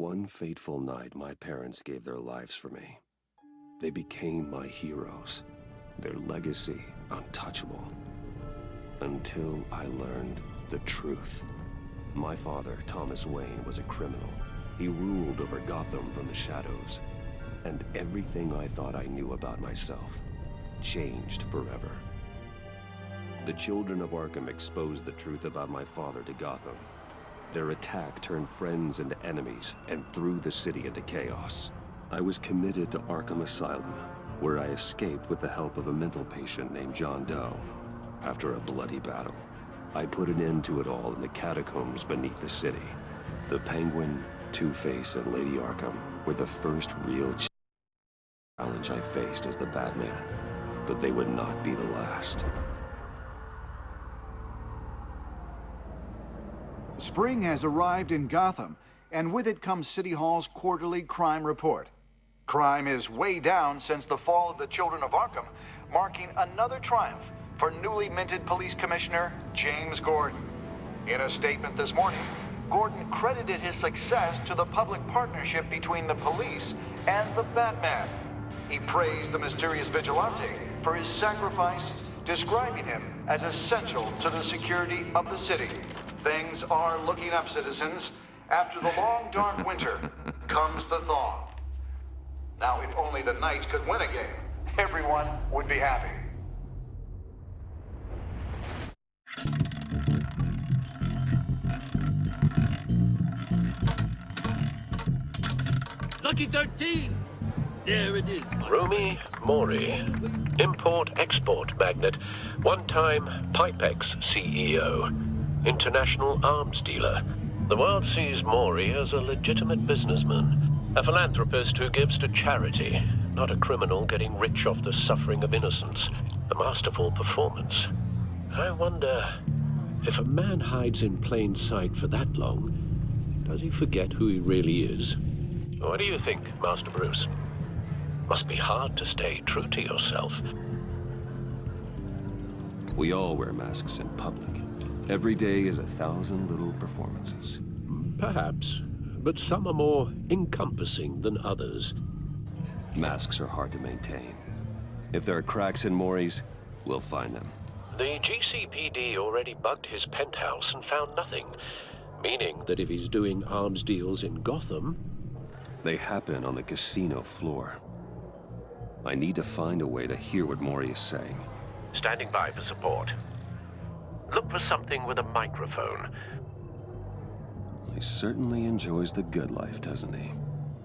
One fateful night, my parents gave their lives for me. They became my heroes, their legacy untouchable. Until I learned the truth. My father, Thomas Wayne, was a criminal. He ruled over Gotham from the shadows. And everything I thought I knew about myself changed forever. The children of Arkham exposed the truth about my father to Gotham. Their attack turned friends into enemies and threw the city into chaos. I was committed to Arkham Asylum, where I escaped with the help of a mental patient named John Doe. After a bloody battle, I put an end to it all in the catacombs beneath the city. The Penguin, Two-Face, and Lady Arkham were the first real challenge I faced as the Batman, but they would not be the last. Spring has arrived in Gotham, and with it comes City Hall's quarterly crime report. Crime is way down since the fall of the Children of Arkham, marking another triumph for newly minted Police Commissioner James Gordon. In a statement this morning, Gordon credited his success to the public partnership between the police and the Batman. He praised the mysterious vigilante for his sacrifice, describing him as essential to the security of the city. Things are looking up, citizens. After the long, dark winter comes the thaw. Now, if only the Knights could win a game, everyone would be happy. Lucky 13! There it is. Rumi Mori, import-export magnate, one-time Pipex CEO, international arms dealer. The world sees Mori as a legitimate businessman, a philanthropist who gives to charity, not a criminal getting rich off the suffering of innocence. A masterful performance. I wonder, if a man hides in plain sight for that long, does he forget who he really is? What do you think, Master Bruce? Must be hard to stay true to yourself. We all wear masks in public. Every day is 1,000 little performances. Perhaps, but some are more encompassing than others. Masks are hard to maintain. If there are cracks in Mori's, we'll find them. The GCPD already bugged his penthouse and found nothing, meaning that if he's doing arms deals in Gotham... They happen on the casino floor. I need to find a way to hear what Mori is saying. Standing by for support. Look for something with a microphone. He certainly enjoys the good life, doesn't he?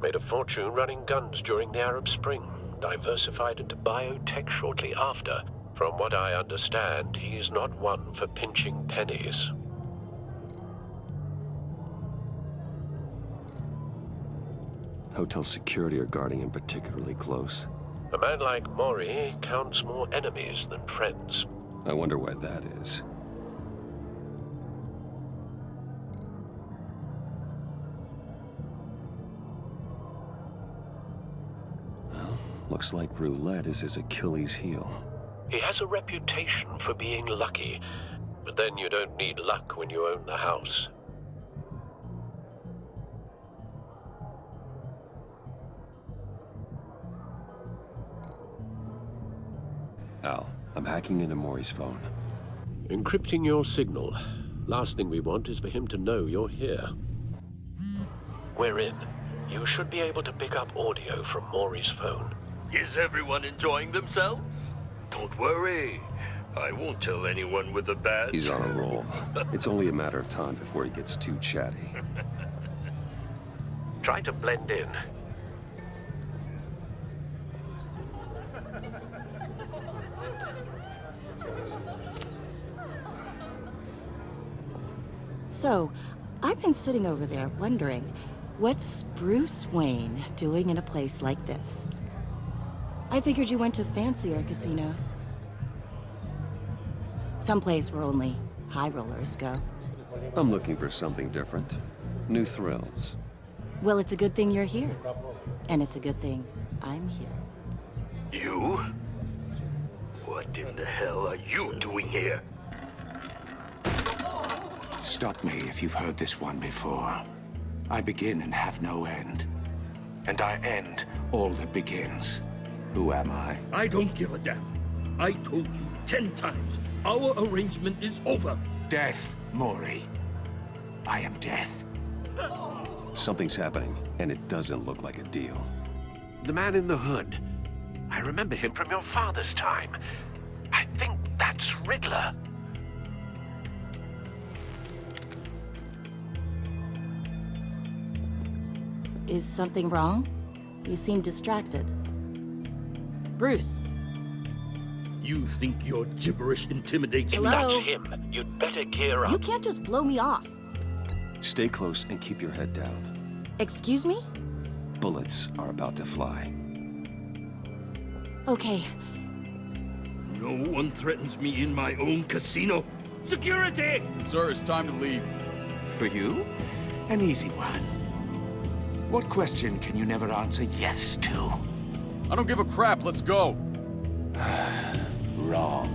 Made a fortune running guns during the Arab Spring. Diversified into biotech shortly after. From what I understand, he's not one for pinching pennies. Hotel security are guarding him particularly close. A man like Mori counts more enemies than friends. I wonder why that is. Well, looks like roulette is his Achilles heel. He has a reputation for being lucky, but then you don't need luck when you own the house. Al, I'm hacking into Mori's phone. Encrypting your signal. Last thing we want is for him to know you're here. We're in. You should be able to pick up audio from Mori's phone. Is everyone enjoying themselves? Don't worry. I won't tell anyone with a badge. He's on a roll. It's only a matter of time before he gets too chatty. Try to blend in. So, I've been sitting over there wondering, what's Bruce Wayne doing in a place like this? I figured you went to fancier casinos. Someplace where only high rollers go. I'm looking for something different. New thrills. Well, it's a good thing you're here. And it's a good thing I'm here. You? What in the hell are you doing here? Stop me if you've heard this one before. I begin and have no end. And I end all that begins. Who am I? I don't give a damn. I told you 10 times. Our arrangement is over. Death, Mori. I am death. Something's happening, and it doesn't look like a deal. The man in the hood. I remember him from your father's time. I think that's Riddler. Is something wrong? You seem distracted. Bruce. You think your gibberish intimidates Hello? That's him. You'd better gear up. You can't just blow me off. Stay close and keep your head down. Excuse me? Bullets are about to fly. Okay. No one threatens me in my own casino. Security! Sir, it's time to leave. For you? An easy one. What question can you never answer yes to? I don't give a crap, let's go. Wrong.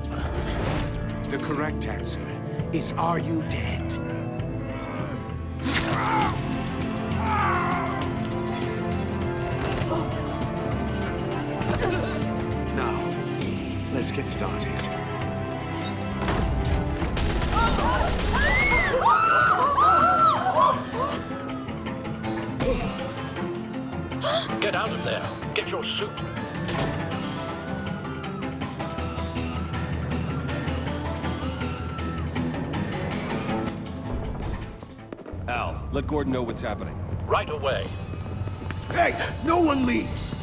The correct answer is, are you dead? Now, let's get started. Get out of there. Get your suit. Al, let Gordon know what's happening. Right away. Hey, no one leaves!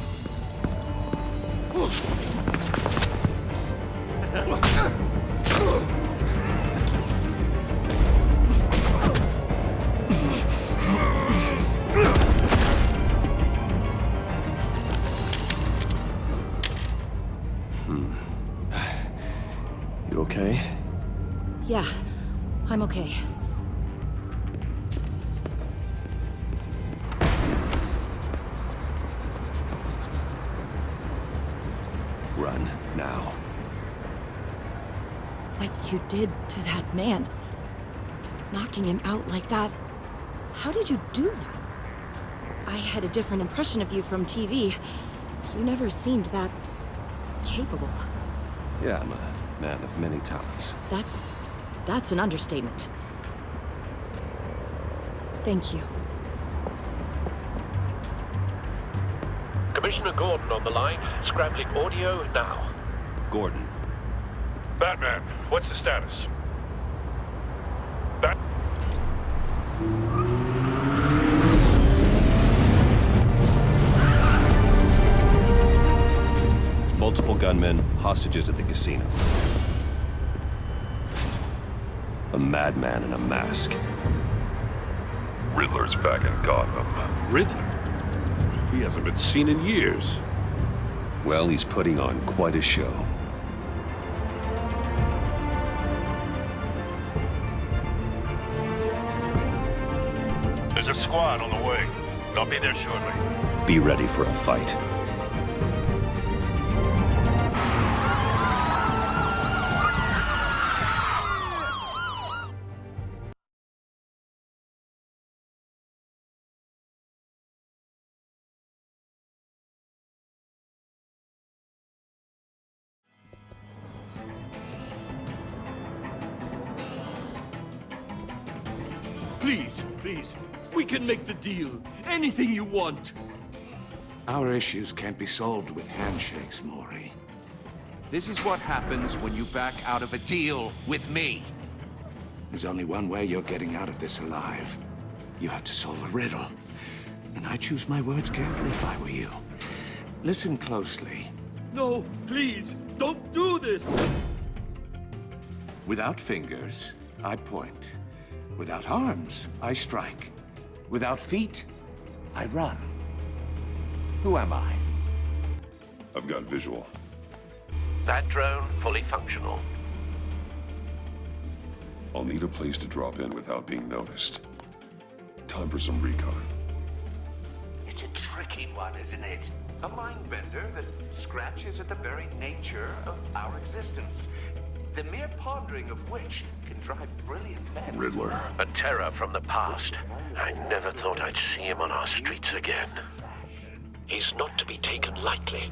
You okay? Yeah, I'm okay. Run, now. What you did to that man, knocking him out like that, how did you do that? I had a different impression of you from TV. You never seemed that capable. Yeah, I'm a man of many talents. That's an understatement. Thank you. Commissioner Gordon on the line. Scrambling audio now. Gordon. Batman, what's the status? Multiple gunmen, hostages at the casino. A madman in a mask. Riddler's back in Gotham. Riddler? He hasn't been seen in years. Well, he's putting on quite a show. There's a squad on the way. I'll be there shortly. Be ready for a fight. Please, please, we can make the deal. Anything you want. Our issues can't be solved with handshakes, Mori. This is what happens when you back out of a deal with me. There's only one way you're getting out of this alive. You have to solve a riddle. And I choose my words carefully if I were you. Listen closely. No, please, don't do this! Without fingers, I point. Without arms, I strike. Without feet, I run. Who am I? I've got visual. That drone fully functional. I'll need a place to drop in without being noticed. Time for some recon. It's a tricky one, isn't it? A mind bender that scratches at the very nature of our existence. the mere pondering of which can drive brilliant men. Riddler. A terror from the past. I never thought I'd see him on our streets again. He's not to be taken lightly.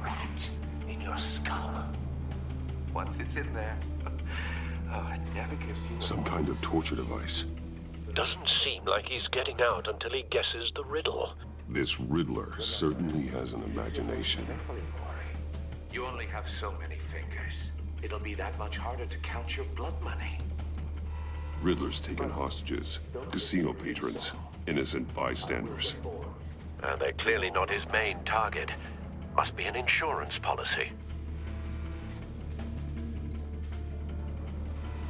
Rat in your skull. Once it's in there, it never gives you... Some kind of torture device. Doesn't seem like he's getting out until he guesses the riddle. This Riddler certainly has an imagination. You only have so many fingers. It'll be that much harder to count your blood money. Riddler's taken hostages, casino patrons, innocent bystanders. They're clearly not his main target. Must be an insurance policy.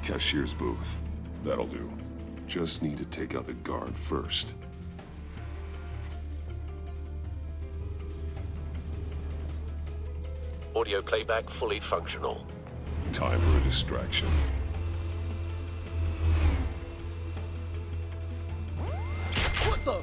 Cashier's booth. That'll do. Just need to take out the guard first. Audio playback fully functional. Time for a distraction. What the?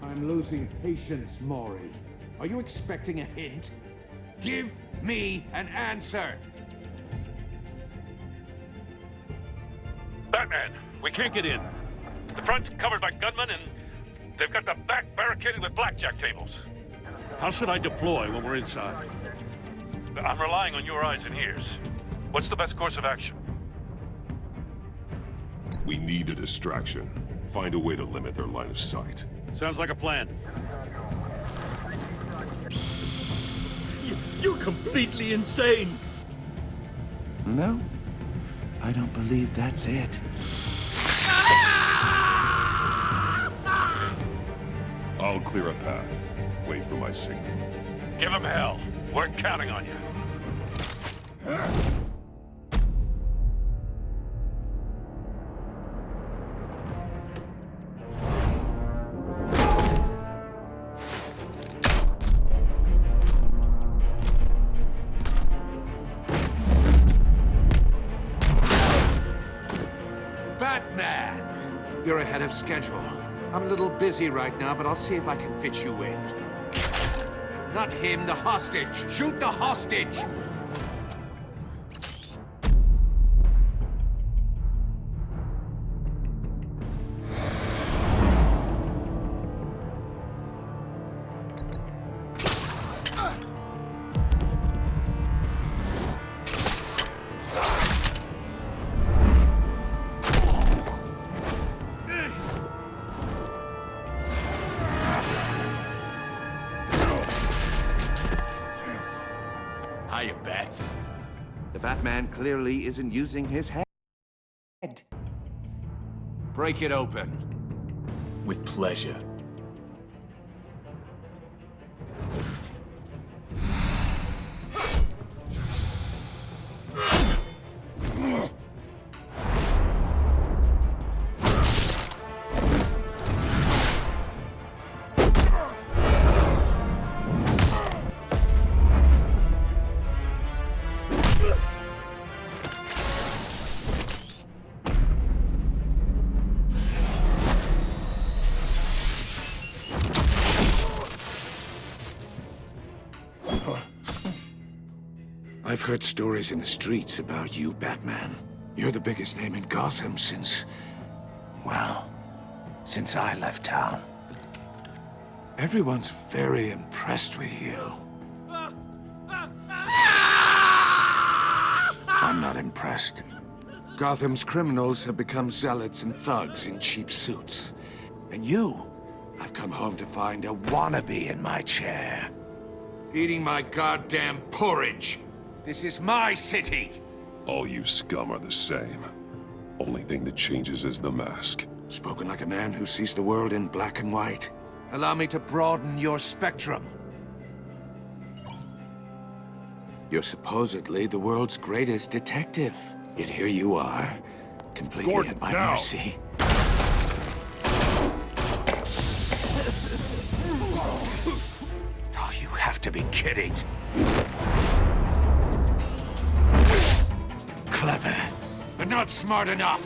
I'm losing patience, Maury. Are you expecting a hint? Give me an answer! Batman, we can't get in. The front's covered by gunmen, and they've got the back barricaded with blackjack tables. How should I deploy when we're inside? I'm relying on your eyes and ears. What's the best course of action? We need a distraction. Find a way to limit their line of sight. Sounds like a plan. You're completely insane! No, I don't believe that's it. I'll clear a path. Wait for my signal. Give him hell. We're counting on you. Batman! You're ahead of schedule. I'm a little busy right now, but I'll see if I can fit you in. Not him, the hostage! Shoot the hostage! Hiya, Bats. The Batman clearly isn't using his head. Break it open. With pleasure. I've heard stories in the streets about you, Batman. You're the biggest name in Gotham since... well, since I left town. Everyone's very impressed with you. I'm not impressed. Gotham's criminals have become zealots and thugs in cheap suits. And you, I've come home to find a wannabe in my chair. Eating my goddamn porridge. This is my city! All you scum are the same. Only thing that changes is the mask. Spoken like a man who sees the world in black and white. Allow me to broaden your spectrum. You're supposedly the world's greatest detective. Yet here you are, completely Gordon, at my now. mercy. Oh, you have to be kidding. not smart enough!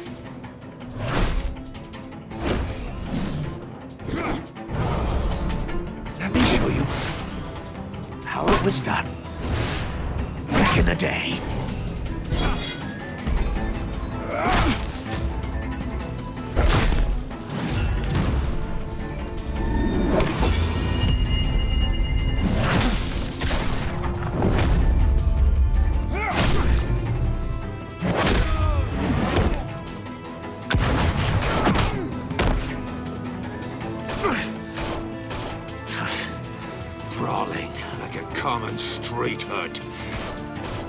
Let me show you how it was done back in the day. Brawling like a common street hood.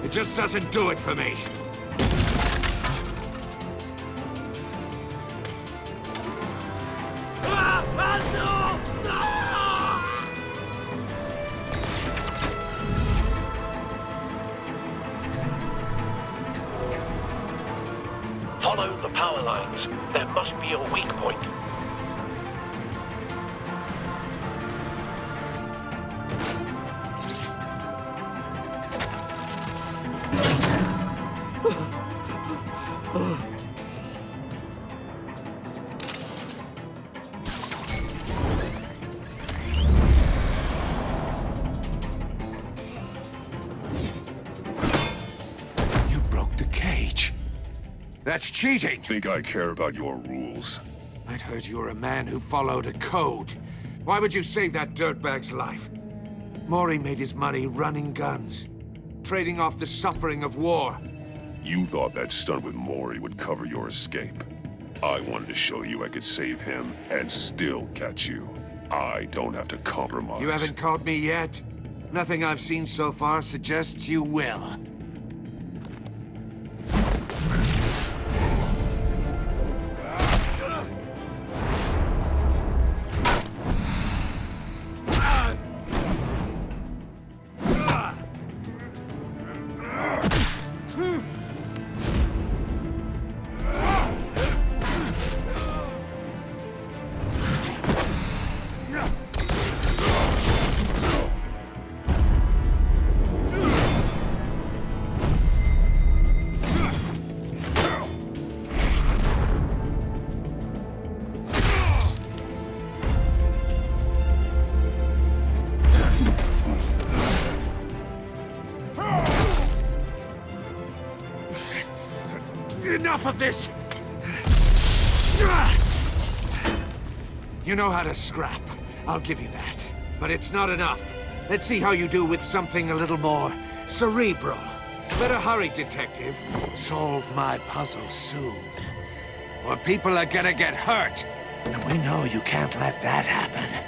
It just doesn't do it for me. Follow the power lines. There must be a weak point. You broke the cage. That's cheating! Think I care about your rules? I'd heard you were a man who followed a code. Why would you save that dirtbag's life? Mori made his money running guns, trading off the suffering of war. You thought that stunt with Mori would cover your escape. I wanted to show you I could save him and still catch you. I don't have to compromise. You haven't caught me yet? Nothing I've seen so far suggests you will. Enough of this! You know how to scrap. I'll give you that. But it's not enough. Let's see how you do with something a little more cerebral. Better hurry, detective. Solve my puzzle soon. Or people are gonna get hurt. And we know you can't let that happen.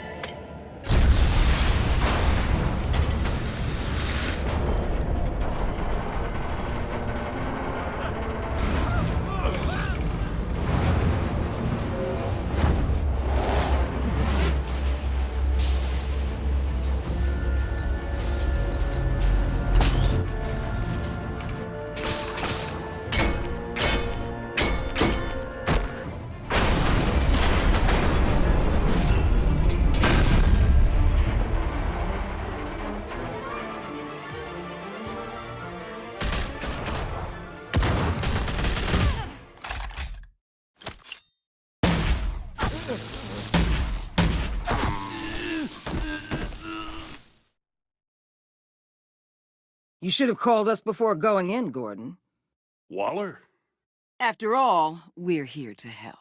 You should have called us before going in, Gordon. Waller? After all, we're here to help.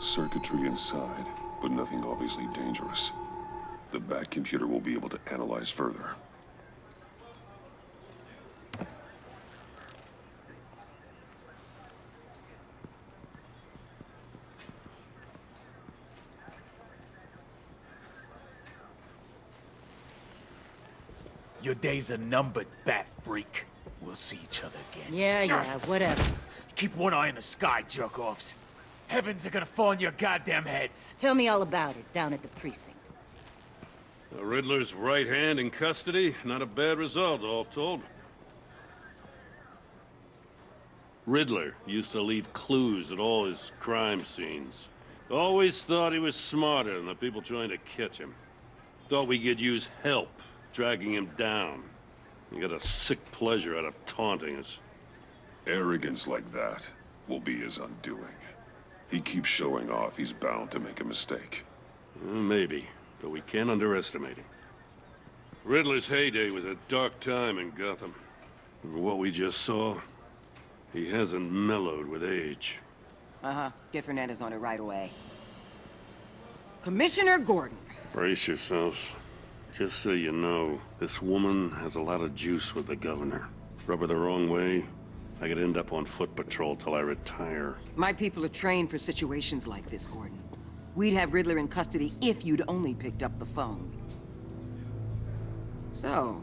Circuitry inside, but nothing obviously dangerous. The back computer will be able to analyze further. Your days are numbered, bat freak. we'll see each other again. Yeah, whatever. Keep one eye in the sky, jerk-offs. Heavens are gonna fall on your goddamn heads. Tell me all about it down at the precinct. The Riddler's right hand in custody. Not a bad result, all told. Riddler used to leave clues at all his crime scenes. Always thought he was smarter than the people trying to catch him. Thought we could use help dragging him down. He got a sick pleasure out of taunting us. Arrogance like that will be his undoing. He keeps showing off, he's bound to make a mistake. Maybe, but we can't underestimate him. Riddler's heyday was a dark time in Gotham. From what we just saw, he hasn't mellowed with age. Get Fernandez on it right away. Commissioner Gordon. Brace yourselves. Just so you know, this woman has a lot of juice with the governor. Rub her the wrong way, I could end up on foot patrol till I retire. My people are trained for situations like this, Gordon. We'd have Riddler in custody if you'd only picked up the phone. So,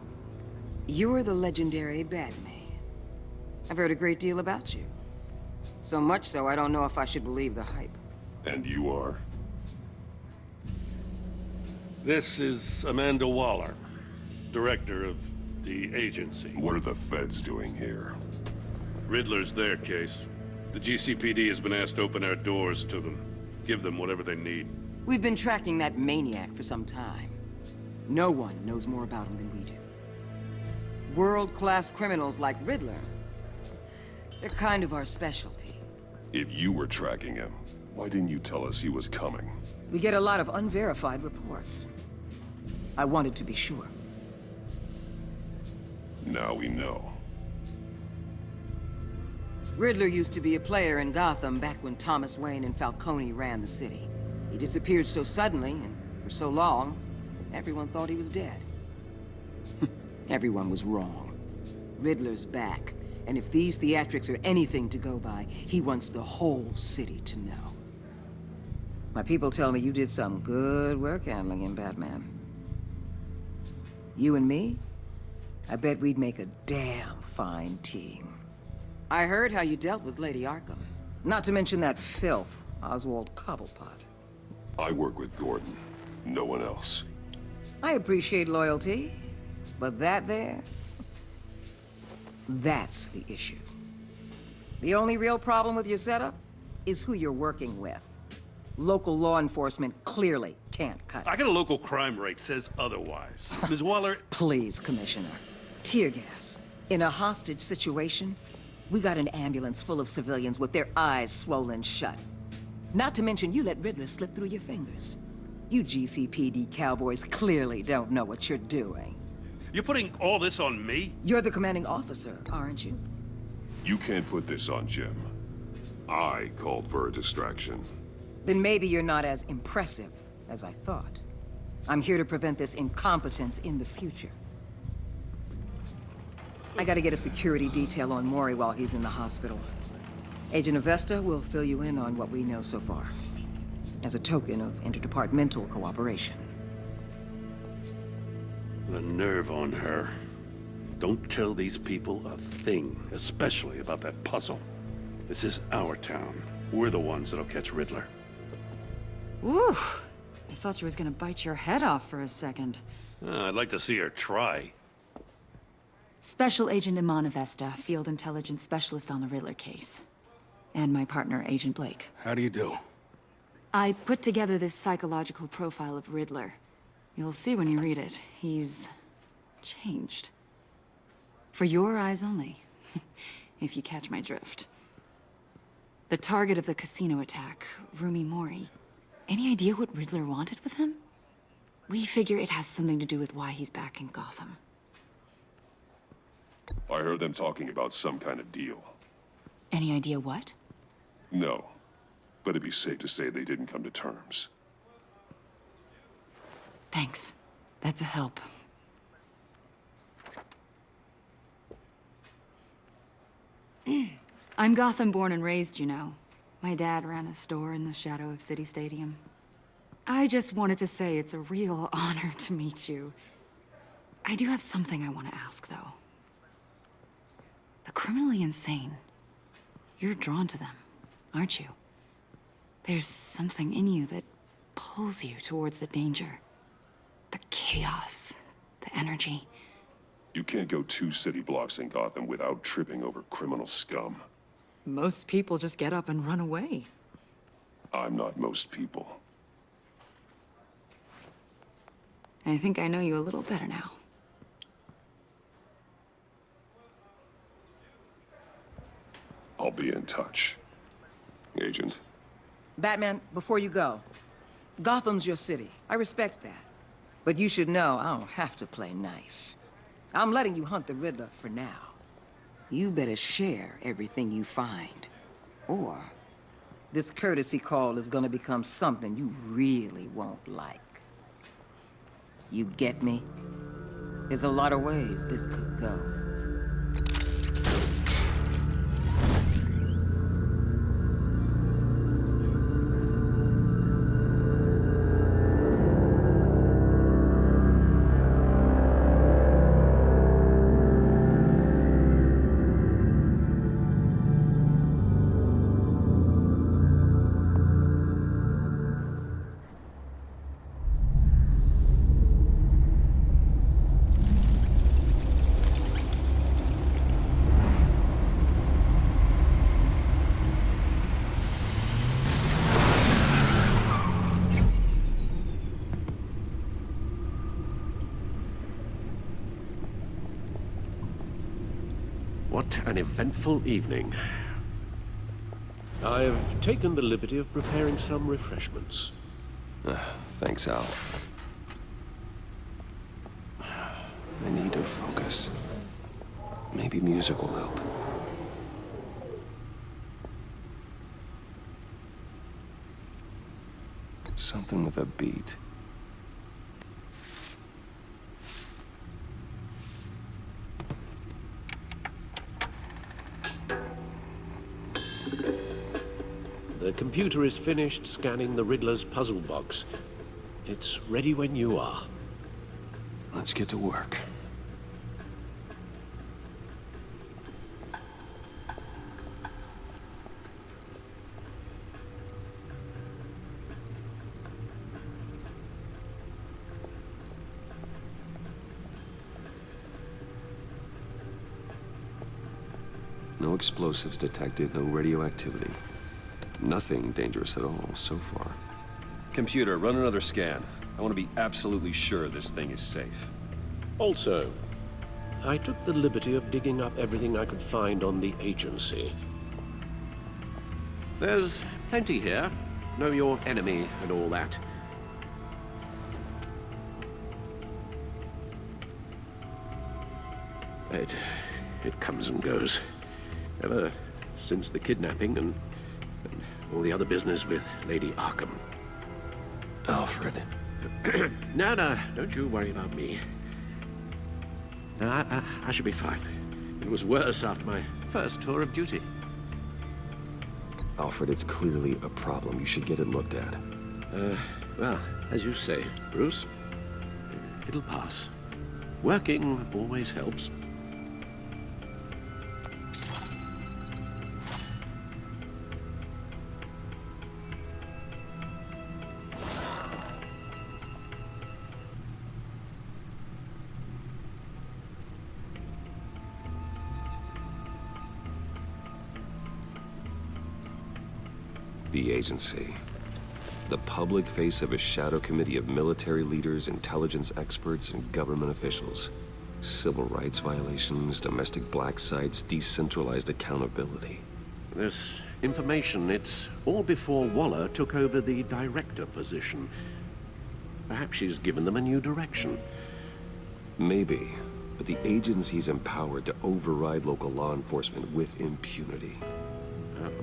you're the legendary Batman. I've heard a great deal about you. So much so, I don't know if I should believe the hype. And you are? This is Amanda Waller, director of the agency. What are the feds doing here? Riddler's their case. The GCPD has been asked to open our doors to them. Give them whatever they need. We've been tracking that maniac for some time. No one knows more about him than we do. World-class criminals like Riddler, they're kind of our specialty. If you were tracking him, why didn't you tell us he was coming? We get a lot of unverified reports. I wanted to be sure. Now we know. Riddler used to be a player in Gotham back when Thomas Wayne and Falcone ran the city. He disappeared so suddenly, and for so long, everyone thought he was dead. Everyone was wrong. Riddler's back, and if these theatrics are anything to go by, he wants the whole city to know. My people tell me you did some good work handling him, Batman. You and me? I bet we'd make a damn fine team. I heard how you dealt with Lady Arkham. Not to mention that filth, Oswald Cobblepot. I work with Gordon. No one else. I appreciate loyalty, but that there... that's the issue. The only real problem with your setup is who you're working with. Local law enforcement clearly can't cut it. I got a local crime rate says otherwise. Ms. Waller... Please, Commissioner. Tear gas. In a hostage situation, we got an ambulance full of civilians with their eyes swollen shut. Not to mention you let Riddler slip through your fingers. You GCPD cowboys clearly don't know what you're doing. You're putting all this on me? You're the commanding officer, aren't you? You can't put this on Jim. I called for a distraction. Then maybe you're not as impressive as I thought. I'm here to prevent this incompetence in the future. I gotta get a security detail on Maury while he's in the hospital. Agent Avesta will fill you in on what we know so far, as a token of interdepartmental cooperation. The nerve on her. Don't tell these people a thing, especially about that puzzle. This is our town. We're the ones that'll catch Riddler. Ooh, I thought you was gonna bite your head off for a second. I'd like to see her try. Special Agent Iman Avesta, Field Intelligence Specialist on the Riddler case. And my partner, Agent Blake. How do you do? I put together this psychological profile of Riddler. You'll see when you read it. He's... changed. For your eyes only, if you catch my drift. The target of the casino attack, Rumi Mori. Any idea what Riddler wanted with him? We figure it has something to do with why he's back in Gotham. I heard them talking about some kind of deal. Any idea what? No, but it'd be safe to say they didn't come to terms. Thanks. That's a help. I'm Gotham born and raised, you know. My dad ran a store in the shadow of City Stadium. I just wanted to say it's a real honor to meet you. I do have something I want to ask, though. The criminally insane. You're drawn to them, aren't you? There's something in you that pulls you towards the danger. The chaos, the energy. You can't go 2 city blocks in Gotham without tripping over criminal scum. Most people just get up and run away. I'm not most people. I think I know you a little better now. I'll be in touch. Agent. Batman, before you go, Gotham's your city. I respect that. But you should know I don't have to play nice. I'm letting you hunt the Riddler for now. You better share everything you find. Or this courtesy call is gonna become something you really won't like. You get me? There's a lot of ways this could go. What an eventful evening. I've taken the liberty of preparing some refreshments. Thanks, Al. I need to focus. Maybe music will help. Something with a beat. The computer is finished scanning the Riddler's puzzle box. It's ready when you are. Let's get to work. No explosives detected, no radioactivity. Nothing dangerous at all so far. Computer, run another scan. I want to be absolutely sure this thing is safe. Also, I took the liberty of digging up everything I could find on the agency. There's plenty here. Know your enemy and all that. It comes and goes. Ever since the kidnapping and all the other business with Lady Arkham. Alfred. No, don't you worry about me. No, I should be fine. It was worse after my first tour of duty. Alfred, it's clearly a problem. You should get it looked at. Well, as you say, Bruce, it'll pass. Working always helps. The agency. The public face of a shadow committee of military leaders, intelligence experts, and government officials. Civil rights violations, domestic black sites, decentralized accountability. This information, it's all before Waller took over the director position. Perhaps she's given them a new direction. Maybe, but the agency's empowered to override local law enforcement with impunity.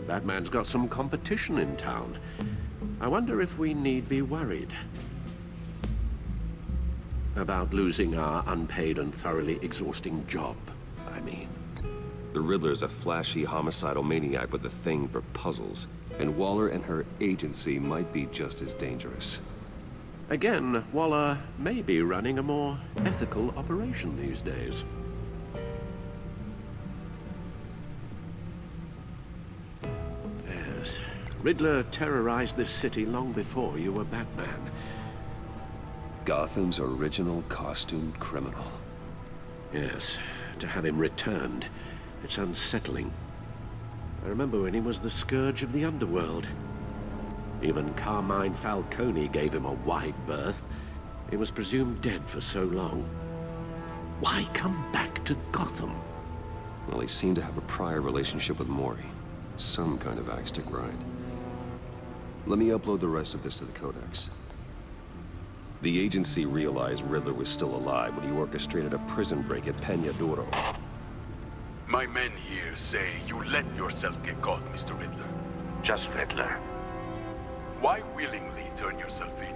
Batman's got some competition in town. I wonder if we need be worried about losing our unpaid and thoroughly exhausting job, I mean. The Riddler's a flashy homicidal maniac with a thing for puzzles, and Waller and her agency might be just as dangerous. Again, Waller may be running a more ethical operation these days. Riddler terrorized this city long before you were Batman. Gotham's original costumed criminal. Yes, to have him returned, it's unsettling. I remember when he was the scourge of the underworld. Even Carmine Falcone gave him a wide berth. He was presumed dead for so long. Why come back to Gotham? Well, he seemed to have a prior relationship with Mori. Some kind of axe to grind. Let me upload the rest of this to the Codex. The agency realized Riddler was still alive when he orchestrated a prison break at Peña Duro. My men here say you let yourself get caught, Mr. Riddler. Just Riddler. Why willingly turn yourself in?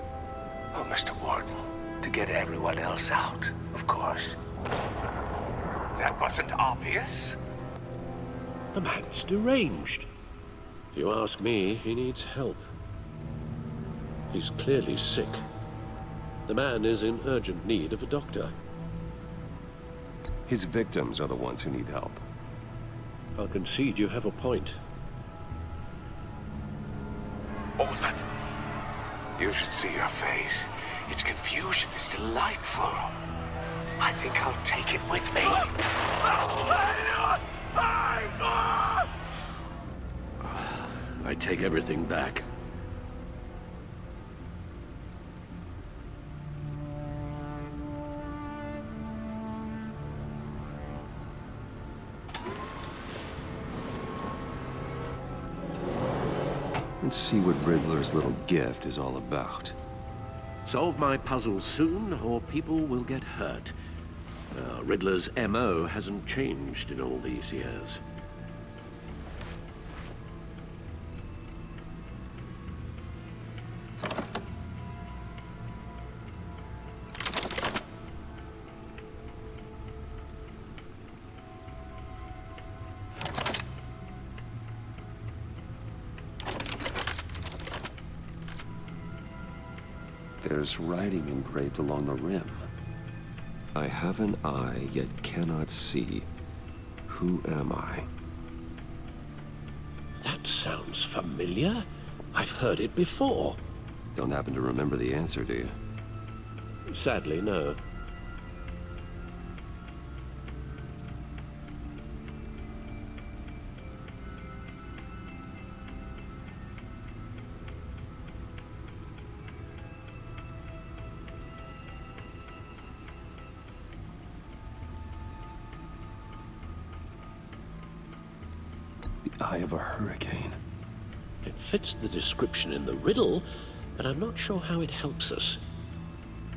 Oh, Mr. Warden, to get everyone else out, of course. That wasn't obvious. The man's deranged. If you ask me, he needs help. He's clearly sick. The man is in urgent need of a doctor. His victims are the ones who need help. I'll concede you have a point. What was that? You should see your face. Its confusion is delightful. I think I'll take it with me. I take everything back. Let's see what Riddler's little gift is all about. Solve my puzzle soon, or people will get hurt. Riddler's MO hasn't changed in all these years. There's writing engraved along the rim. I have an eye, yet cannot see. Who am I? That sounds familiar. I've heard it before. Don't happen to remember the answer, do you? Sadly, no. Eye of a hurricane. It fits the description in the riddle, but I'm not sure how it helps us.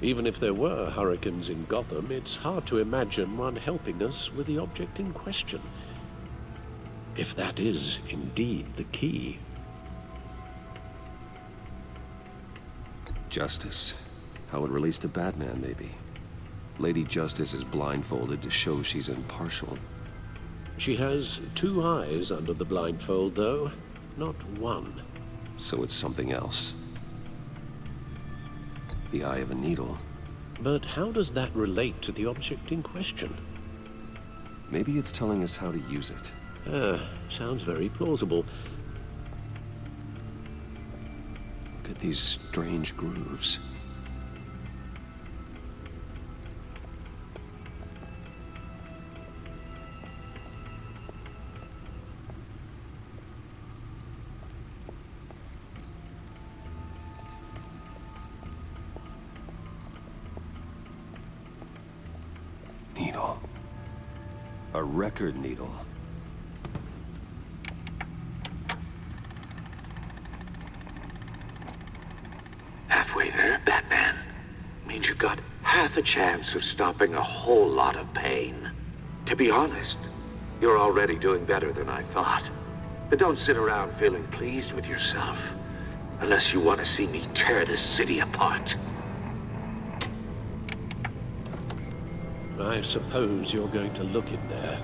Even if there were hurricanes in Gotham, it's hard to imagine one helping us with the object in question. If that is indeed the key. Justice. How it relates to Batman, maybe. Lady Justice is blindfolded to show she's impartial. She has two eyes under the blindfold, though, not one. So it's something else. The eye of a needle. But how does that relate to the object in question? Maybe it's telling us how to use it. Sounds very plausible. Look at these strange grooves. Needle. A record needle. Halfway there, Batman. Means you've got half a chance of stopping a whole lot of pain. To be honest, you're already doing better than I thought. But don't sit around feeling pleased with yourself. Unless you want to see me tear this city apart. I suppose you're going to look in there.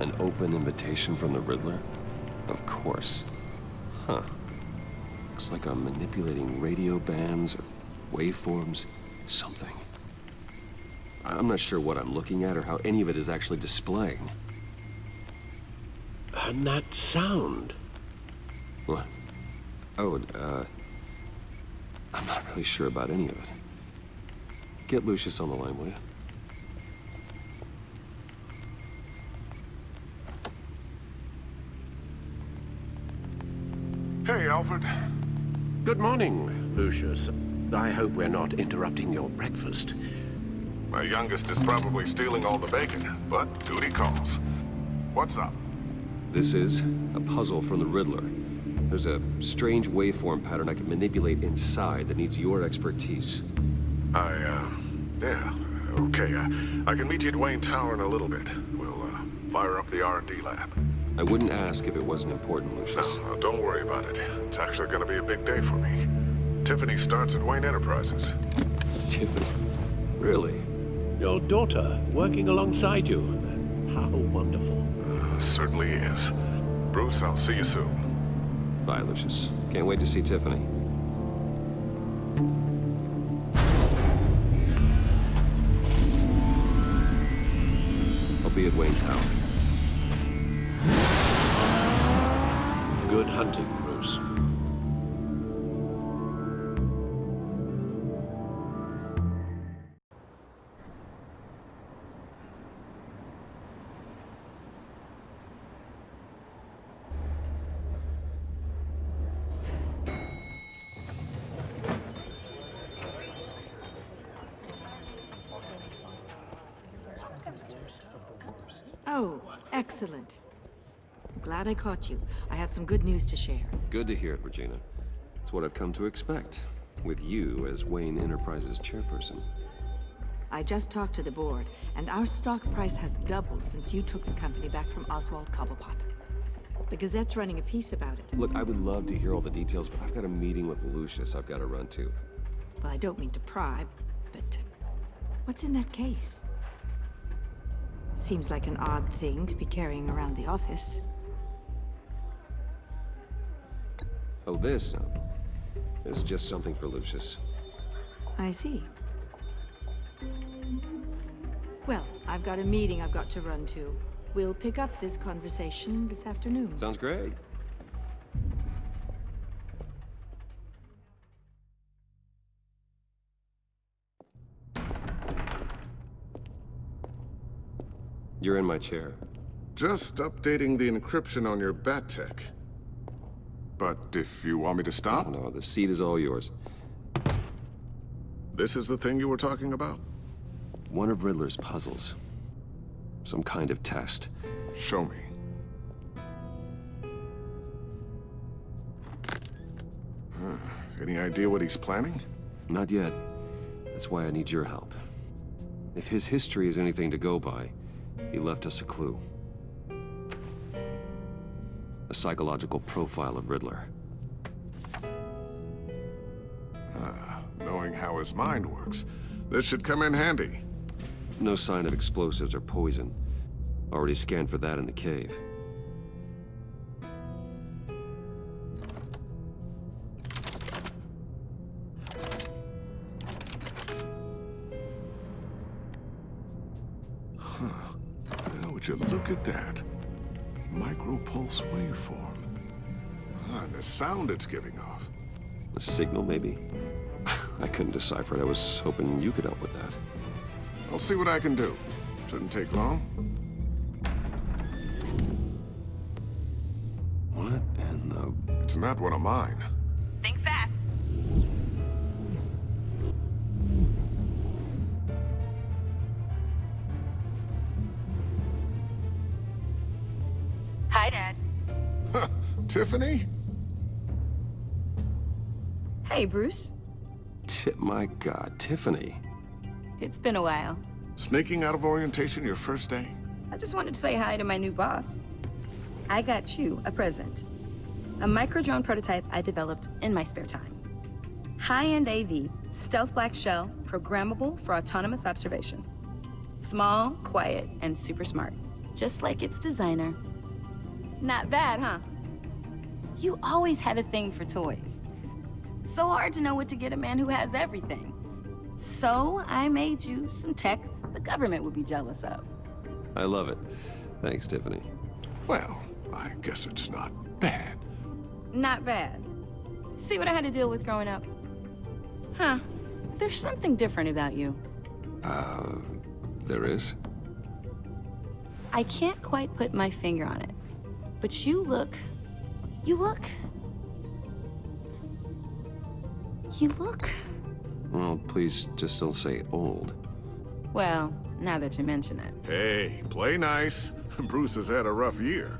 An open invitation from the Riddler? Of course. Huh. Looks like I'm manipulating radio bands or waveforms. Something. I'm not sure what I'm looking at or how any of it is actually displaying. And that sound. What? Oh, I'm not really sure about any of it. Get Lucius on the line, will you? Hey, Alfred. Good morning, Lucius. I hope we're not interrupting your breakfast. My youngest is probably stealing all the bacon, but duty calls. What's up? This is a puzzle from the Riddler. There's a strange waveform pattern I can manipulate inside that needs your expertise. Yeah, okay. I can meet you at Wayne Tower in a little bit. We'll, fire up the R&D lab. I wouldn't ask if it wasn't important, Lucius. No, don't worry about it. It's actually gonna be a big day for me. Tiffany starts at Wayne Enterprises. Tiffany? Really? Your daughter working alongside you. How wonderful. Certainly is. Bruce, I'll see you soon. Bye, Lucius. Can't wait to see Tiffany. I'll be at Wayne Tower. Good hunting, Bruce. Oh, excellent. Glad I caught you. I have some good news to share. Good to hear it, Regina. It's what I've come to expect, with you as Wayne Enterprises chairperson. I just talked to the board, and our stock price has doubled since you took the company back from Oswald Cobblepot. The Gazette's running a piece about it. Look, I would love to hear all the details, but I've got a meeting with Lucius I've got to run to. Well, I don't mean to pry, but what's in that case? Seems like an odd thing to be carrying around the office. Oh, this? No. This is just something for Lucius. I see. Well, I've got a meeting I've got to run to. We'll pick up this conversation this afternoon. Sounds great. You're in my chair. Just updating the encryption on your bat tech. But if you want me to stop? No, the seat is all yours. This is the thing you were talking about? One of Riddler's puzzles. Some kind of test. Show me. Any idea what he's planning? Not yet. That's why I need your help. If his history is anything to go by, he left us a clue. A psychological profile of Riddler. Knowing how his mind works, this should come in handy. No sign of explosives or poison. Already scanned for that in the cave. Would you look at that? Micropulse waveform. And the sound it's giving off. A signal, maybe? I couldn't decipher it. I was hoping you could help with that. I'll see what I can do. Shouldn't take long. What in the... It's not one of mine. Think fast. Hi, Dad. Tiffany? Hey, Bruce. My God, Tiffany. It's been a while. Sneaking out of orientation your first day? I just wanted to say hi to my new boss. I got you a present. A micro-drone prototype I developed in my spare time. High-end AV, stealth black shell, programmable for autonomous observation. Small, quiet, and super smart. Just like its designer. Not bad, huh? You always had a thing for toys. So hard to know what to get a man who has everything. So I made you some tech the government would be jealous of. I love it. Thanks, Tiffany. Well, I guess it's not bad. Not bad. See what I had to deal with growing up? Huh. There's something different about you. There is? I can't quite put my finger on it. But you look... Well, please just don't say old. Well, now that you mention it. Hey, play nice. Bruce has had a rough year.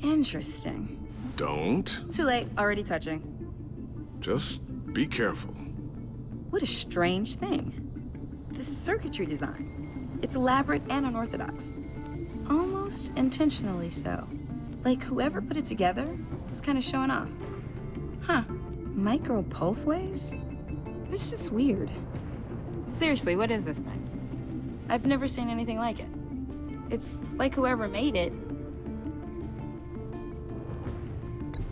Interesting. Don't. Too late, already touching. Just be careful. What a strange thing. The circuitry design. It's elaborate and unorthodox. Almost intentionally so. Like whoever put it together was kind of showing off. Huh. Micro pulse waves? It's just weird. Seriously, what is this thing? I've never seen anything like it. It's like whoever made it.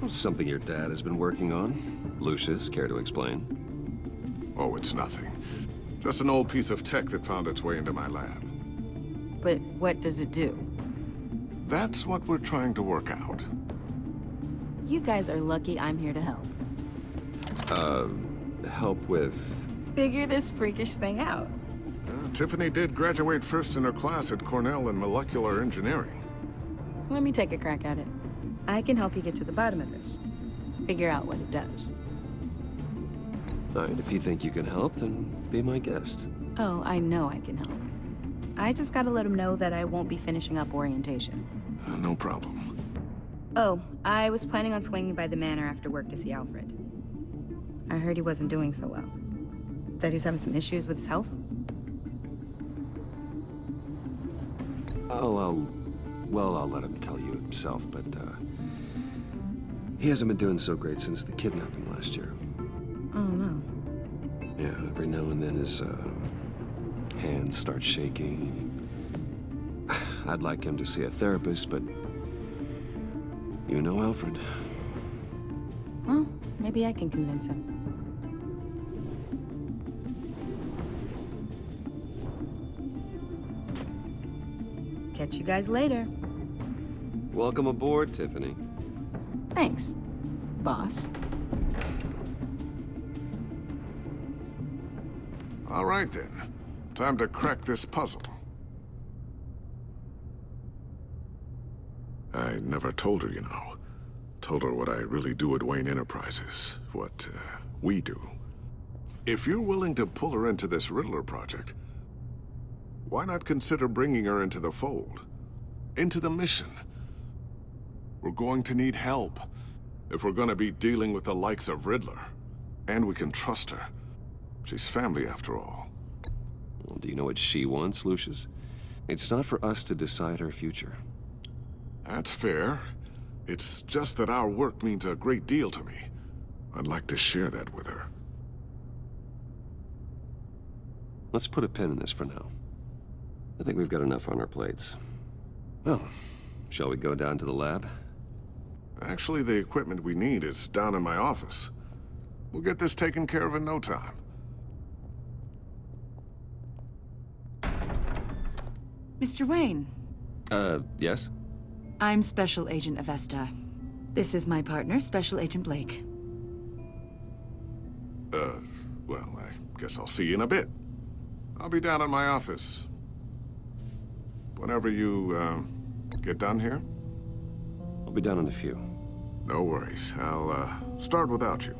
Something your dad has been working on. Lucius, care to explain? Oh, it's nothing. Just an old piece of tech that found its way into my lab. But what does it do? That's what we're trying to work out. You guys are lucky I'm here to help. Help with... Figure this freakish thing out. Tiffany did graduate first in her class at Cornell in molecular engineering. Let me take a crack at it. I can help you get to the bottom of this. Figure out what it does. All right, if you think you can help, then be my guest. Oh, I know I can help. I just gotta let him know that I won't be finishing up orientation. No problem. Oh, I was planning on swinging by the manor after work to see Alfred. I heard he wasn't doing so well. That he was having some issues with his health. I'll let him tell you himself, but, he hasn't been doing so great since the kidnapping last year. Oh, no. Yeah, every now and then his, hands start shaking. I'd like him to see a therapist, but you know Alfred. Well, maybe I can convince him. Catch you guys later. Welcome aboard, Tiffany. Thanks, boss. All right, then. Time to crack this puzzle. I never told her, you know. Told her what I really do at Wayne Enterprises. What, we do. If you're willing to pull her into this Riddler project, why not consider bringing her into the fold? Into the mission? We're going to need help if we're gonna be dealing with the likes of Riddler. And we can trust her. She's family, after all. Well, do you know what she wants, Lucius? It's not for us to decide her future. That's fair. It's just that our work means a great deal to me. I'd like to share that with her. Let's put a pin in this for now. I think we've got enough on our plates. Well, shall we go down to the lab? Actually, the equipment we need is down in my office. We'll get this taken care of in no time. Mr. Wayne. Yes? I'm Special Agent Avesta. This is my partner, Special Agent Blake. Well, I guess I'll see you in a bit. I'll be down in my office. Whenever you, get done here? I'll be down in a few. No worries. I'll, start without you.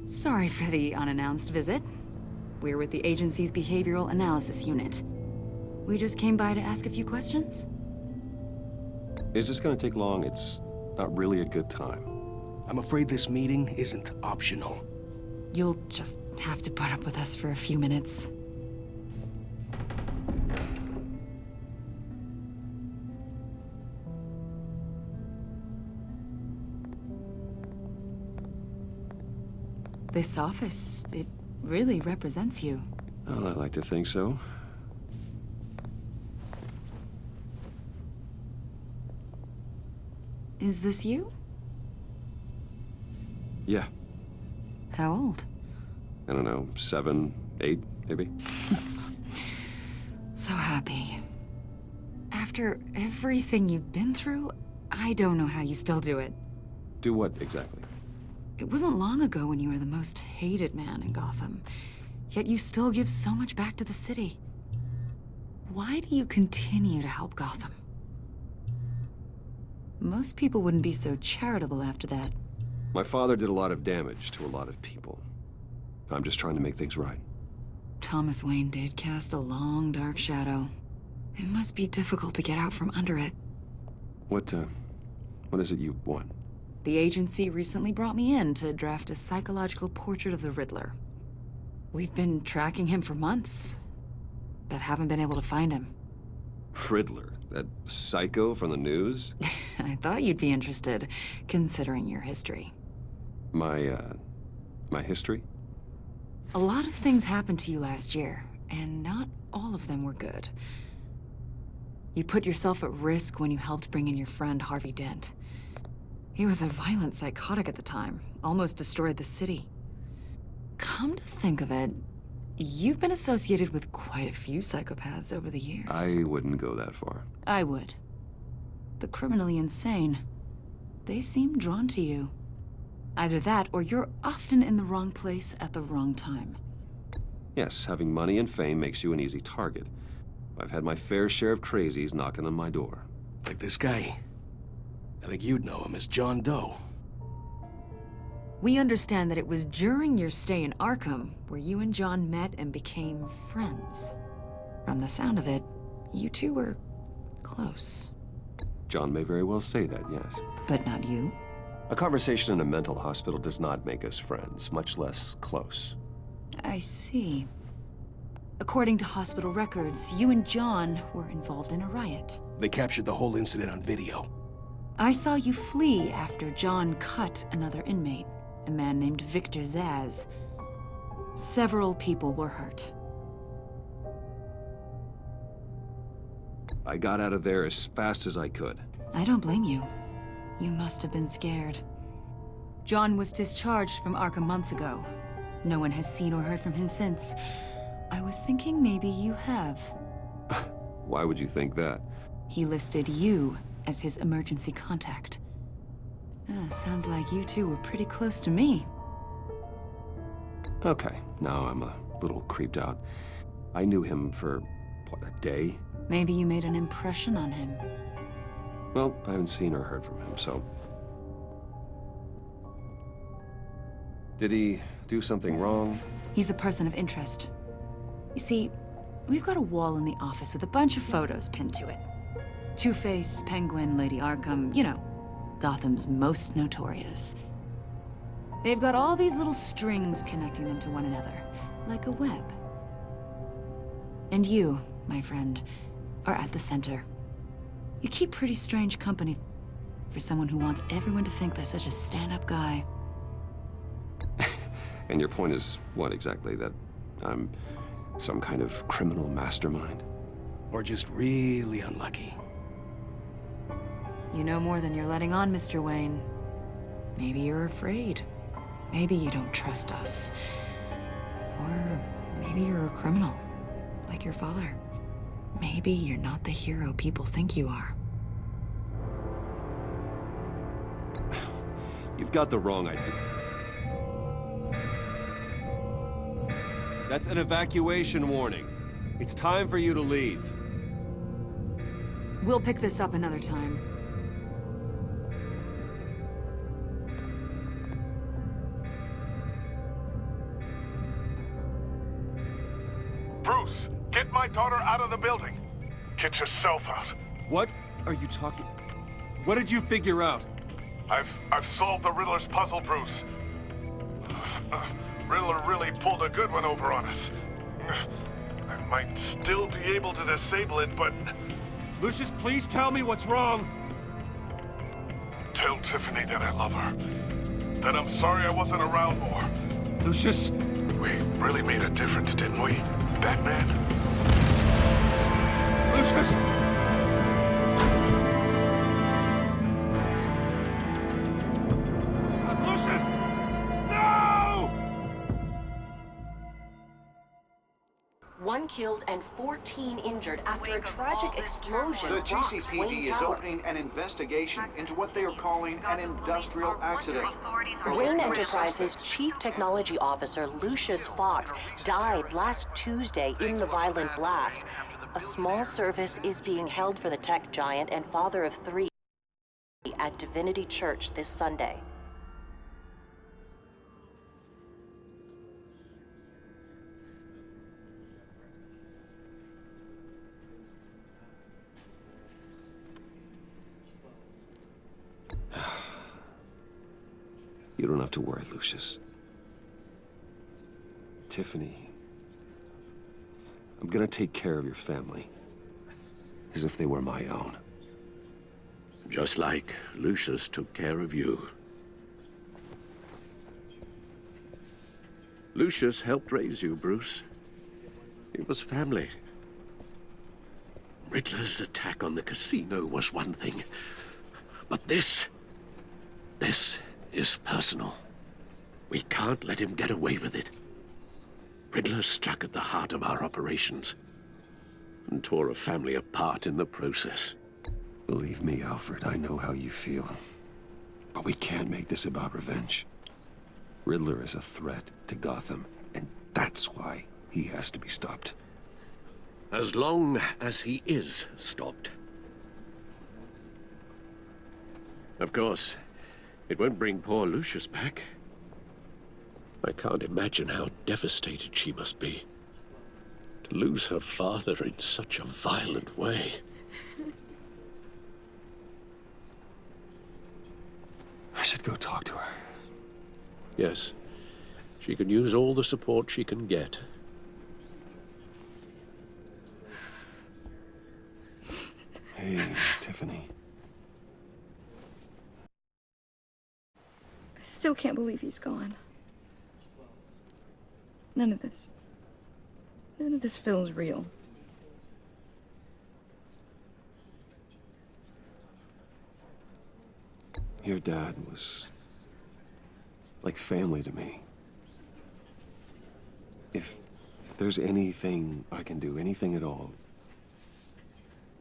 Sorry for the unannounced visit. We're with the agency's Behavioral Analysis Unit. We just came by to ask a few questions. Is this gonna take long? It's not really a good time. I'm afraid this meeting isn't optional. You'll just have to put up with us for a few minutes. This office, it really represents you. Well, I like to think so. Is this you? Yeah. How old? I don't know, 7, 8, maybe? So happy. After everything you've been through, I don't know how you still do it. Do what, exactly? It wasn't long ago when you were the most hated man in Gotham, yet you still give so much back to the city. Why do you continue to help Gotham? Most people wouldn't be so charitable after that. My father did a lot of damage to a lot of people. I'm just trying to make things right. Thomas Wayne did cast a long, dark shadow. It must be difficult to get out from under it. What is it you want? The agency recently brought me in to draft a psychological portrait of the Riddler. We've been tracking him for months, but haven't been able to find him. Riddler? That psycho from the news? I thought you'd be interested, considering your history. My history? A lot of things happened to you last year, and not all of them were good. You put yourself at risk when you helped bring in your friend Harvey Dent. He was a violent psychotic at the time, almost destroyed the city. Come to think of it, you've been associated with quite a few psychopaths over the years. I wouldn't go that far. I would. The criminally insane. They seem drawn to you. Either that, or you're often in the wrong place at the wrong time. Yes, having money and fame makes you an easy target. I've had my fair share of crazies knocking on my door. Like this guy. I think you'd know him as John Doe. We understand that it was during your stay in Arkham where you and John met and became friends. From the sound of it, you two were close. John may very well say that, yes. But not you? A conversation in a mental hospital does not make us friends, much less close. I see. According to hospital records, you and John were involved in a riot. They captured the whole incident on video. I saw you flee after John cut another inmate, a man named Victor Zsasz. Several people were hurt. I got out of there as fast as I could. I don't blame you. You must have been scared. John was discharged from Arkham months ago. No one has seen or heard from him since. I was thinking maybe you have. Why would you think that? He listed you as his emergency contact. Sounds like you two were pretty close to me. Okay, now I'm a little creeped out. I knew him for, what, a day? Maybe you made an impression on him. Well, I haven't seen or heard from him, so... Did he do something wrong? He's a person of interest. You see, we've got a wall in the office with a bunch of photos pinned to it. Two-Face, Penguin, Lady Arkham, you know, Gotham's most notorious. They've got all these little strings connecting them to one another, like a web. And you, my friend, are at the center. You keep pretty strange company for someone who wants everyone to think they're such a stand-up guy. And your point is what exactly? That I'm some kind of criminal mastermind? Or just really unlucky? You know more than you're letting on, Mr. Wayne. Maybe you're afraid. Maybe you don't trust us. Or maybe you're a criminal, like your father. Maybe you're not the hero people think you are. You've got the wrong idea. That's an evacuation warning. It's time for you to leave. We'll pick this up another time. Bruce, get my daughter out of the building. Get yourself out. What are you talking? What did you figure out? I've solved the Riddler's puzzle, Bruce. Riddler really pulled a good one over on us. I might still be able to disable it, but... Lucius, please tell me what's wrong. Tell Tiffany that I love her. That I'm sorry I wasn't around more. Lucius! We really made a difference, didn't we, Batman? Lucius! Lucius! No! 1 killed and 14 injured after a tragic explosion The rocks GCPD Wayne is Tower. opening an investigation into what they are calling an industrial accident. Wayne Enterprises' Chief Technology Officer Lucius Fox died last Tuesday in the violent blast. A small service is being held for the tech giant and father of 3 at Divinity Church this Sunday. You don't have to worry, Lucius. Tiffany, I'm gonna take care of your family, as if they were my own. Just like Lucius took care of you. Lucius helped raise you, Bruce. It was family. Riddler's attack on the casino was one thing, but this is personal. We can't let him get away with it. Riddler struck at the heart of our operations and tore a family apart in the process. Believe me, Alfred, I know how you feel. But we can't make this about revenge. Riddler is a threat to Gotham, and that's why he has to be stopped. As long as he is stopped. Of course, it won't bring poor Lucius back. I can't imagine how devastated she must be. To lose her father in such a violent way. I should go talk to her. Yes, she can use all the support she can get. Hey, Tiffany. I still can't believe he's gone. None of this feels real. Your dad was like family to me. If there's anything I can do, anything at all,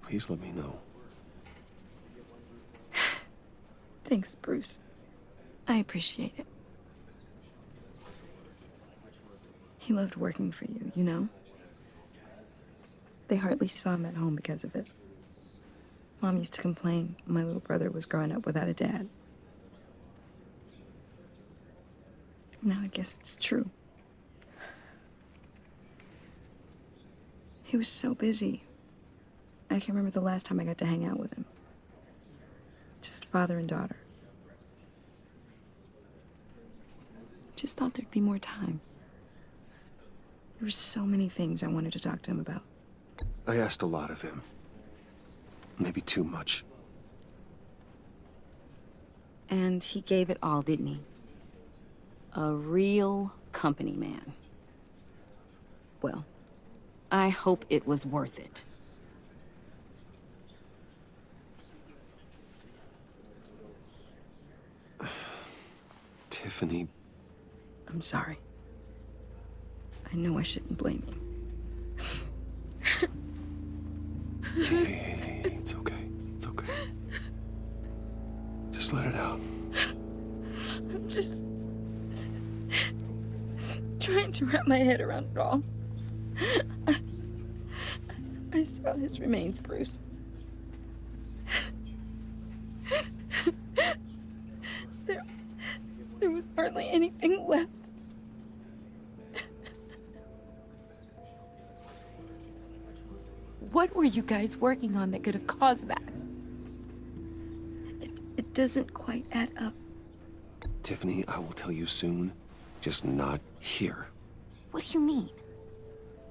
please let me know. Thanks, Bruce. I appreciate it. He loved working for you, you know? They hardly saw him at home because of it. Mom used to complain my little brother was growing up without a dad. Now I guess it's true. He was so busy. I can't remember the last time I got to hang out with him. Just father and daughter. Just thought there'd be more time. There were so many things I wanted to talk to him about. I asked a lot of him. Maybe too much. And he gave it all, didn't he? A real company man. Well, I hope it was worth it. Tiffany. I'm sorry. I know I shouldn't blame you. Hey, it's okay. It's okay. Just let it out. I'm just trying to wrap my head around it all. I saw his remains, Bruce. There was hardly anything left. What were you guys working on that could have caused that? It doesn't quite add up. Tiffany, I will tell you soon. Just not here. What do you mean?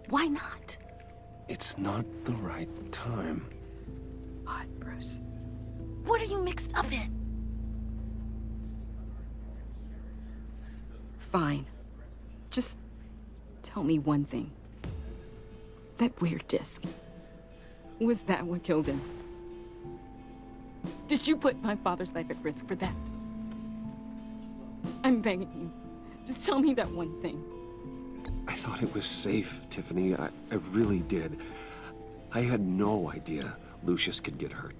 Why not? It's not the right time. What, Bruce? What are you mixed up in? Fine. Just tell me one thing. That weird disc. Was that what killed him? Did you put my father's life at risk for that? I'm begging you. Just tell me that one thing. I thought thought it was safe, Tiffany. I really did. I had no idea Lucius could get hurt.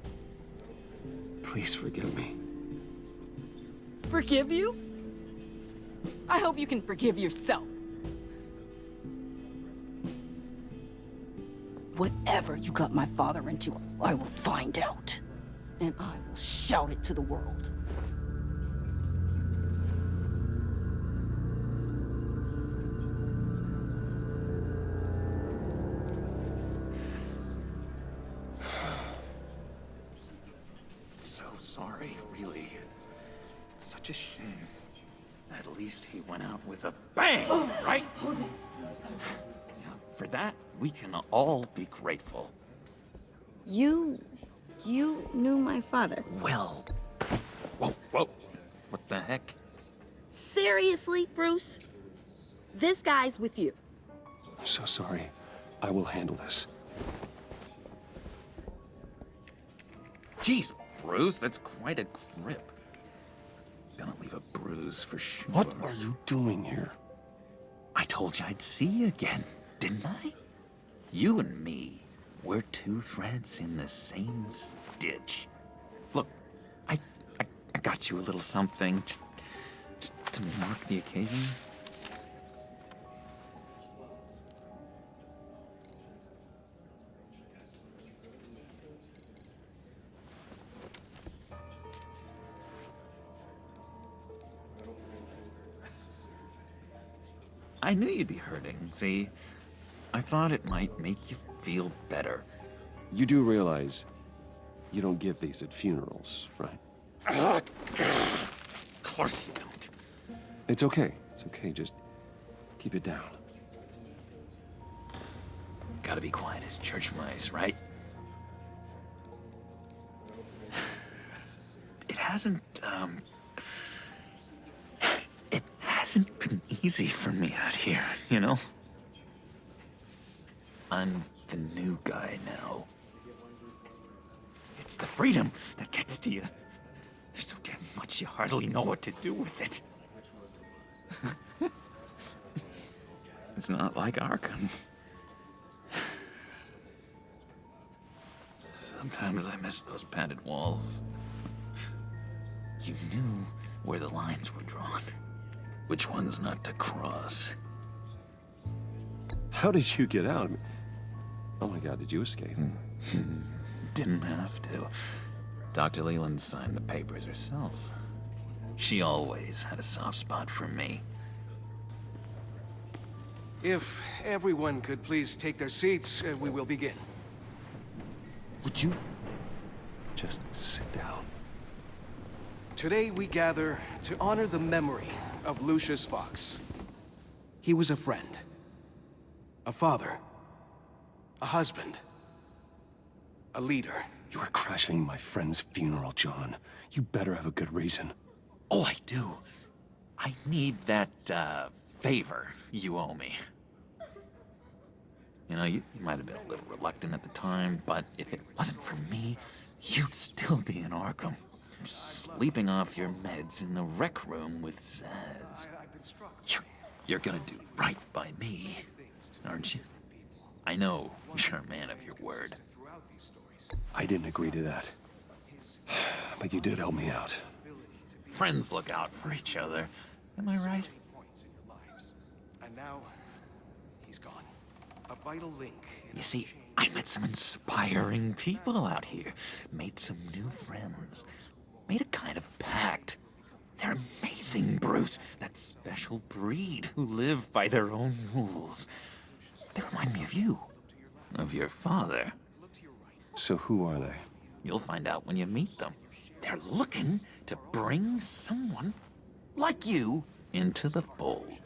Please forgive me. Forgive you? I hope you can forgive yourself. Whatever you got my father into, I will find out. And I will shout it to the world. So sorry, really. It's such a shame. At least he went out with a bang, right? Yeah, for that, we can all be grateful. You knew my father. Well, whoa. What the heck? Seriously, Bruce? This guy's with you. I'm so sorry. I will handle this. Jeez, Bruce, that's quite a grip. Gonna leave a bruise for sure. What are you doing here? I told you I'd see you again, didn't I? You and me, we're two threads in the same stitch. Look, I got you a little something, just to mark the occasion. I knew you'd be hurting, see? I thought it might make you feel better. You do realize you don't give these at funerals, right? Of course you don't. It's okay. It's okay. Just keep it down. Gotta be quiet as church mice, right? It hasn't been easy for me out here, you know? I'm the new guy now. It's the freedom that gets to you. There's so damn much you hardly know what to do with it. It's not like Arkham. Sometimes I miss those padded walls. You knew where the lines were drawn. Which ones not to cross. How did you get out? Oh my God, did you escape? Didn't have to. Dr. Leland signed the papers herself. She always had a soft spot for me. If everyone could please take their seats, we will begin. Would you just sit down? Today we gather to honor the memory of Lucius Fox. He was a friend, a father, a husband, a leader. You are crashing my friend's funeral, John. You better have a good reason. Oh, I do. I need that, favor you owe me. You know, you might have been a little reluctant at the time, but if it wasn't for me, you'd still be in Arkham. Sleeping off your meds in the rec room with Zaz. You're gonna do right by me, aren't you? I know you're a man of your word. I didn't agree to that. But you did help me out. Friends look out for each other. Am I right? And now, he's gone. A vital link. You see, I met some inspiring people out here. Made some new friends. Made a kind of pact. They're amazing, Bruce. That special breed who live by their own rules. They remind me of you. Of your father. So who are they? You'll find out when you meet them. They're looking to bring someone like you into the fold.